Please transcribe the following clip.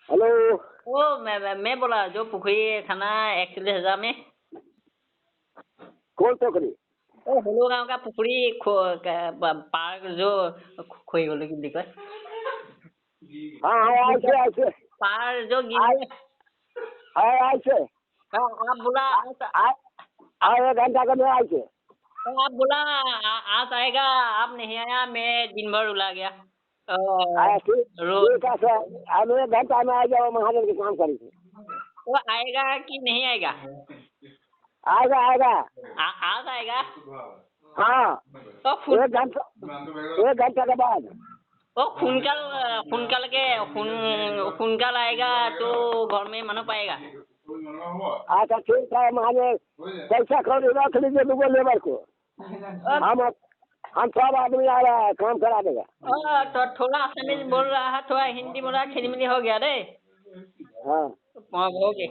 Hello. वो मैं बोला जो पुखरी थाना 41,000 में। कौन टोकरी? ओ होलो गांव का पुखरी पार्क जो खोई होलो की दिक्कत। हाँ हाँ ऐसे ऐसे पार जो गिर ऐसे आप बोला एक घंटा का मैं ऐसे आप बोला आज आएगा, आप नहीं आया, मैं दिन भर रुला गया। ठीक रोज ठीक है सर, हम एक घंटा में आ जाओ, महाजन के काम करेंगे। वो आएगा कि नहीं आएगा? आएगा आएगा। आज आएगा। हाँ तो एक घंटा के बाद। वो खुनकल के खुनकल आएगा तो घर में मनो पाएगा। अच्छा ठीक है महाजन, पैसा खरीद रख लीजिए दूगो लेबर को। हम सब आदमी आ रहा है, काम करा देगा। तो थोड़ा असमिया बोल रहा है, थोड़ा हिंदी बोल रहा है, खिलमिली हो गया रे। हाँ हो गया।